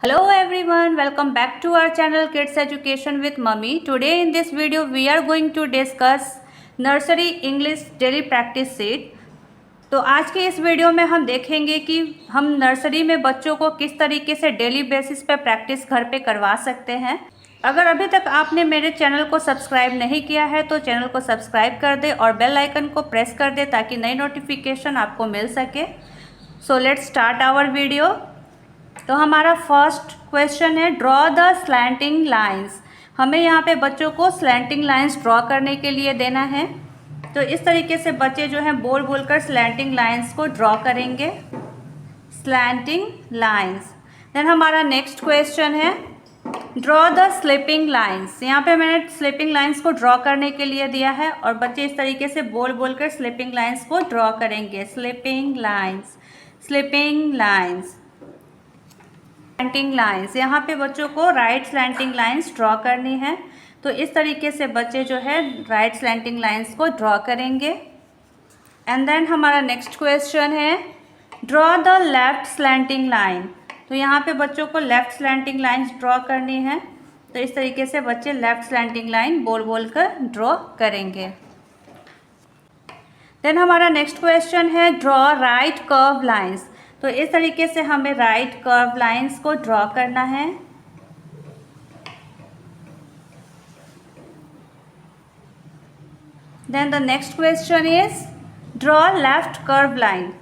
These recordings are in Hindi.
Hello everyone, welcome back to our channel Kids Education with Mummy. Today in this video we are going to discuss nursery English daily practice sheet. तो आज के इस वीडियो में हम देखेंगे कि हम नर्सरी में बच्चों को किस तरीके से डेली बेसिस पे प्रैक्टिस घर पे करवा सकते हैं। अगर अभी तक आपने मेरे चैनल को सब्सक्राइब नहीं किया है तो चैनल को सब्सक्राइब कर दे और बेल आइकन को प्रेस कर दे ताकि नई नोटिफिकेशन आपको मिल सके। So let's start our video. तो हमारा फर्स्ट क्वेश्चन है ड्रॉ द स्लैंटिंग लाइंस। हमें यहाँ पे बच्चों को स्लैंटिंग लाइंस ड्रॉ करने के लिए देना है। तो इस तरीके से बच्चे जो हैं बोल बोलकर स्लैंटिंग लाइंस को ड्रॉ करेंगे, स्लैंटिंग लाइंस। देन हमारा नेक्स्ट क्वेश्चन है ड्रॉ द स्लिपिंग लाइंस। यहाँ पे मैंने स्लिपिंग लाइंस को ड्रॉ करने के लिए दिया है और बच्चे इस तरीके से बोल बोलकर स्लिपिंग लाइंस को ड्रॉ करेंगे, slipping lines, slipping lines. Slanting lines, यहाँ पे बच्चों को राइट स्लैंटिंग लाइंस ड्रॉ करनी है। तो इस तरीके से बच्चे जो है राइट स्लैंटिंग लाइंस को ड्रॉ करेंगे। एंड देन हमारा नेक्स्ट क्वेश्चन है draw the left slanting line. तो यहाँ पे बच्चों को लेफ्ट स्लैंटिंग लाइंस ड्रॉ करनी है। तो इस तरीके से बच्चे लेफ्ट स्लैंटिंग लाइन बोल बोल कर ड्रॉ करेंगे। देन हमारा नेक्स्ट क्वेश्चन है ड्रॉ राइट कर्व लाइंस। तो इस तरीके से हमें राइट कर्व लाइंस को ड्रॉ करना है। Then the next question is draw left curve line.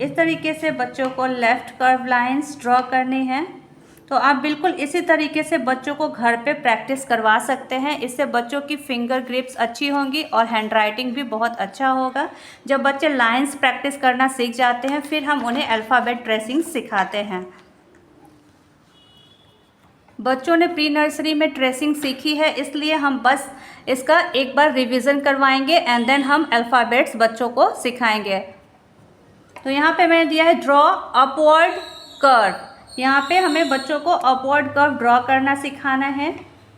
इस तरीके से बच्चों को लेफ्ट कर्व लाइंस ड्रॉ करनी है। तो आप बिल्कुल इसी तरीके से बच्चों को घर पे प्रैक्टिस करवा सकते हैं। इससे बच्चों की फिंगर ग्रिप्स अच्छी होंगी और हैंडराइटिंग भी बहुत अच्छा होगा। जब बच्चे लाइंस प्रैक्टिस करना सीख जाते हैं फिर हम उन्हें अल्फ़ाबेट ट्रेसिंग सिखाते हैं। बच्चों ने प्री नर्सरी में ट्रेसिंग सीखी है, इसलिए हम बस इसका एक बार रिवीजन करवाएंगे एंड देन हम अल्फ़ाबेट्स बच्चों को सिखाएंगे। तो यहाँ पे मैंने दिया है ड्रॉ अपवर्ड कर्व। यहाँ पे हमें बच्चों को अपवर्ड कर्व ड्रॉ करना सिखाना है।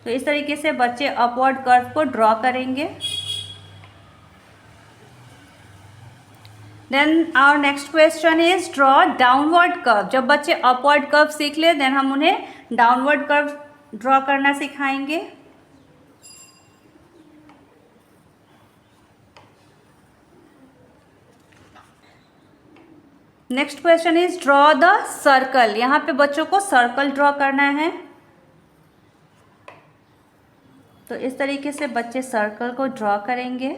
तो इस तरीके से बच्चे अपवर्ड कर्व को ड्रॉ करेंगे। Then our next question is draw downward curve. जब बच्चे अपवर्ड कर्व सीख ले देन हम उन्हें डाउनवर्ड कर्व ड्रॉ करना सिखाएंगे। Next question is draw the circle. यहाँ पे बच्चों को सर्कल ड्रॉ करना है। तो इस तरीके से बच्चे सर्कल को ड्रॉ करेंगे।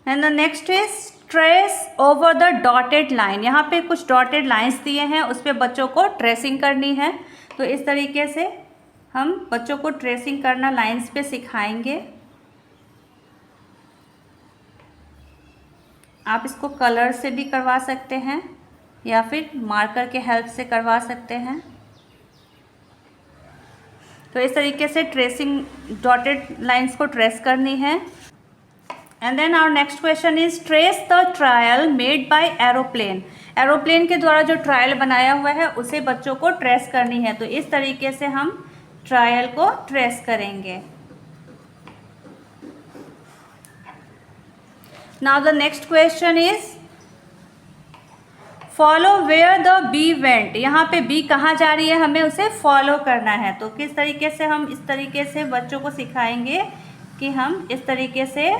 And the next is trace over the dotted line. यहाँ पे कुछ डॉटेड लाइंस दिए हैं, उस पर बच्चों को ट्रेसिंग करनी है। तो इस तरीके से हम बच्चों को ट्रेसिंग करना लाइंस पे सिखाएंगे। आप इसको कलर से भी करवा सकते हैं या फिर मार्कर के हेल्प से करवा सकते हैं। तो इस तरीके से ट्रेसिंग डॉटेड लाइंस को ट्रेस करनी है। And then our next question is trace the trial made by aeroplane. Aeroplane के द्वारा जो ट्रायल बनाया हुआ है उसे बच्चों को ट्रेस करनी है। तो इस तरीके से हम ट्रायल को ट्रेस करेंगे। Now the next question is follow where the bee went। यहाँ पे बी कहाँ जा रही है हमें उसे फॉलो करना है। तो किस तरीके से हम इस तरीके से बच्चों को सिखाएंगे कि हम इस तरीके से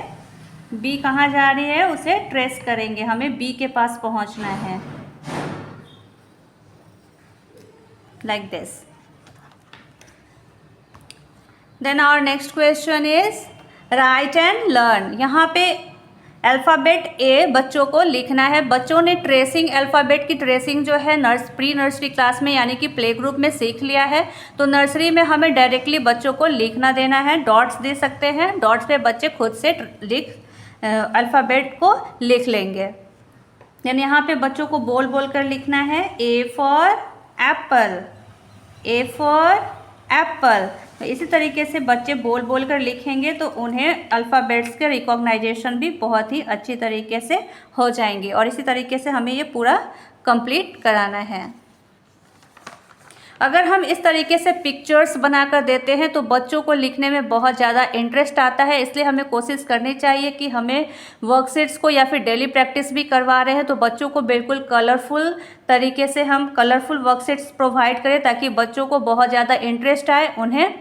बी कहाँ जा रही है उसे ट्रेस करेंगे। हमें बी के पास पहुँचना है like this। Then our next question is write and learn। यहाँ पे अल्फ़ाबेट ए बच्चों को लिखना है। बच्चों ने ट्रेसिंग अल्फ़ाबेट की ट्रेसिंग जो है प्री नर्सरी क्लास में यानी कि प्ले ग्रुप में सीख लिया है। तो नर्सरी में हमें डायरेक्टली बच्चों को लिखना देना है। डॉट्स दे सकते हैं, डॉट्स पे बच्चे खुद से अल्फ़ाबेट को लिख लेंगे। यानी यहाँ पे बच्चों को बोल बोल कर लिखना है A for Apple, A for Apple. तो इसी तरीके से बच्चे बोल बोल कर लिखेंगे तो उन्हें अल्फ़ाबेट्स के रिकॉग्नाइजेशन भी बहुत ही अच्छी तरीके से हो जाएंगे। और इसी तरीके से हमें ये पूरा कंप्लीट कराना है। अगर हम इस तरीके से पिक्चर्स बनाकर देते हैं तो बच्चों को लिखने में बहुत ज़्यादा इंटरेस्ट आता है। इसलिए हमें कोशिश करनी चाहिए कि हमें वर्कशीट्स को या फिर डेली प्रैक्टिस भी करवा रहे हैं तो बच्चों को बिल्कुल कलरफुल तरीके से हम कलरफुल वर्कशीट्स प्रोवाइड करें, ताकि बच्चों को बहुत ज़्यादा इंटरेस्ट आए, उन्हें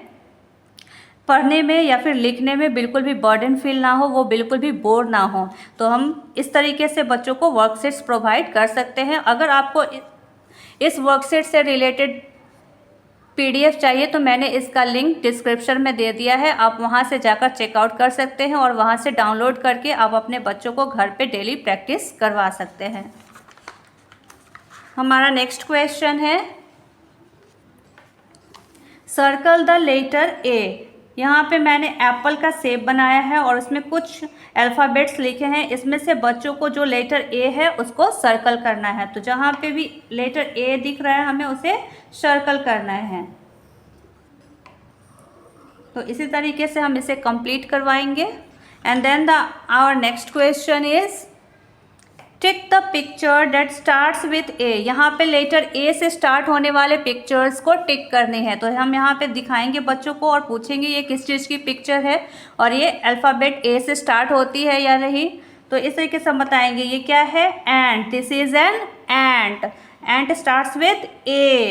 पढ़ने में या फिर लिखने में बिल्कुल भी बर्डन फील ना हो, वो बिल्कुल भी बोर ना हो। तो हम इस तरीके से बच्चों को वर्कशीट्स प्रोवाइड कर सकते हैं। अगर आपको इस वर्कशीट से रिलेटेड PDF चाहिए तो मैंने इसका लिंक डिस्क्रिप्शन में दे दिया है, आप वहां से जाकर चेकआउट कर सकते हैं और वहां से डाउनलोड करके आप अपने बच्चों को घर पे डेली प्रैक्टिस करवा सकते हैं। हमारा नेक्स्ट क्वेश्चन है, सर्कल द लेटर A। यहाँ पे मैंने एप्पल का शेप बनाया है और उसमें कुछ अल्फ़ाबेट्स लिखे हैं। इसमें से बच्चों को जो लेटर A है उसको सर्कल करना है। तो जहाँ पे भी लेटर A दिख रहा है हमें उसे सर्कल करना है। तो इसी तरीके से हम इसे कंप्लीट करवाएंगे। And then our next question is tick the picture that starts with A। यहाँ पे लेटर A से स्टार्ट होने वाले पिक्चर्स को टिक करनी है। तो हम यहाँ पे दिखाएंगे बच्चों को और पूछेंगे ये किस चीज़ की पिक्चर है और ये अल्फ़ाबेट A से स्टार्ट होती है या नहीं। तो इस तरीके से हम बताएंगे ये क्या है, ant, this is an ant, ant starts with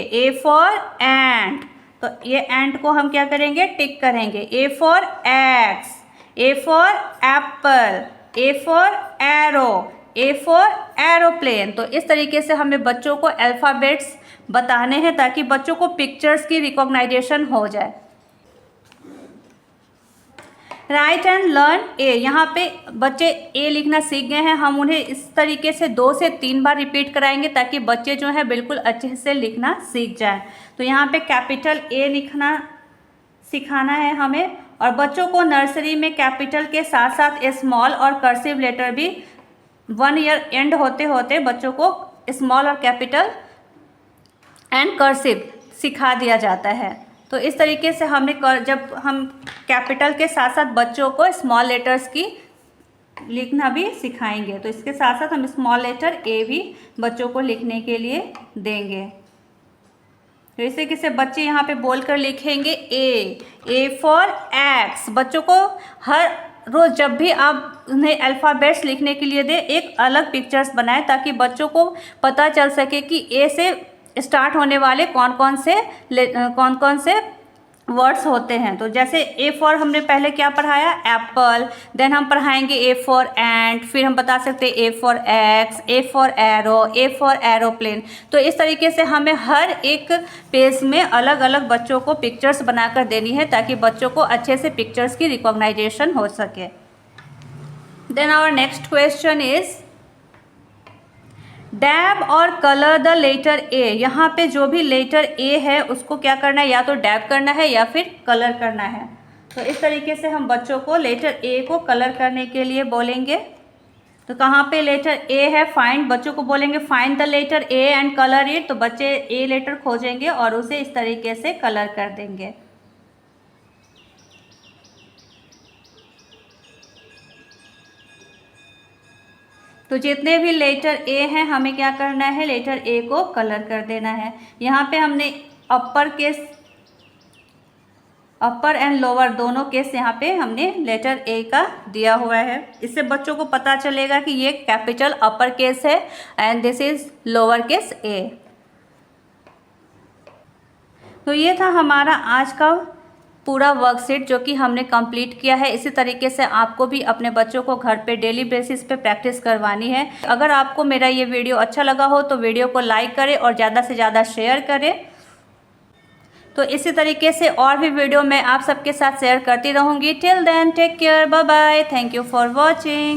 A for ant. तो ये एंट को हम क्या करेंगे, टिक करेंगे। A for x, A for Apple, A for aero, A for aeroplane. तो इस तरीके से हमें बच्चों को अल्फ़ाबेट्स बताने हैं ताकि बच्चों को पिक्चर्स की रिकॉग्नाइजेशन हो जाए। Right and learn A। यहाँ पे बच्चे A लिखना सीख गए हैं, हम उन्हें इस तरीके से 2 से 3 बार रिपीट कराएंगे ताकि बच्चे जो है बिल्कुल अच्छे से लिखना सीख जाएं। तो यहाँ पे कैपिटल A लिखना सिखाना है हमें और बच्चों को नर्सरी में कैपिटल के साथ साथ स्मॉल और कर्सिव लेटर भी 1 ईयर एंड होते होते बच्चों को स्मॉल और कैपिटल एंड कर्सिव सिखा दिया जाता है। तो इस तरीके से जब हम कैपिटल के साथ साथ बच्चों को स्मॉल लेटर्स की लिखना भी सिखाएंगे तो इसके साथ साथ हम स्मॉल लेटर A भी बच्चों को लिखने के लिए देंगे। तो इस तरीके से बच्चे यहाँ पे बोलकर लिखेंगे A फॉर एक्स। बच्चों को हर रोज़ जब भी आप उन्हें अल्फ़ाबेट्स लिखने के लिए दें एक अलग पिक्चर्स बनाएं ताकि बच्चों को पता चल सके कि A से स्टार्ट होने वाले कौन कौन से वर्ड्स होते हैं। तो जैसे A फॉर हमने पहले क्या पढ़ाया, एप्पल, देन हम पढ़ाएंगे A फॉर एंट, फिर हम बता सकते हैं A for x, A for aero, A for aeroplane. तो इस तरीके से हमें हर एक पेज में अलग अलग बच्चों को पिक्चर्स बनाकर देनी है ताकि बच्चों को अच्छे से पिक्चर्स की रिकॉग्नाइजेशन हो सके। Then our next question is dab और कलर द लेटर A। यहाँ पे जो भी लेटर A है उसको क्या करना है, या तो डैब करना है या फिर कलर करना है। तो इस तरीके से हम बच्चों को लेटर A को कलर करने के लिए बोलेंगे। तो कहाँ पे लेटर A है, फाइंड, बच्चों को बोलेंगे find the letter A and colour it. तो बच्चे A लेटर खोजेंगे और उसे इस तरीके से कलर कर देंगे। तो जितने भी लेटर A हैं हमें क्या करना है, लेटर A को कलर कर देना है। यहाँ पे हमने अपर एंड लोअर दोनों केस यहाँ पे हमने लेटर A का दिया हुआ है। इससे बच्चों को पता चलेगा कि ये कैपिटल अपर केस है and this is lower case A। तो ये था हमारा आज का पूरा वर्कशीट जो कि हमने कंप्लीट किया है। इसी तरीके से आपको भी अपने बच्चों को घर पे डेली बेसिस पे प्रैक्टिस करवानी है। अगर आपको मेरा ये वीडियो अच्छा लगा हो तो वीडियो को लाइक करें और ज़्यादा से ज़्यादा शेयर करें। तो इसी तरीके से और भी वीडियो मैं आप सबके साथ शेयर करती रहूँगी। Till then take care, bye bye, thank you for watching.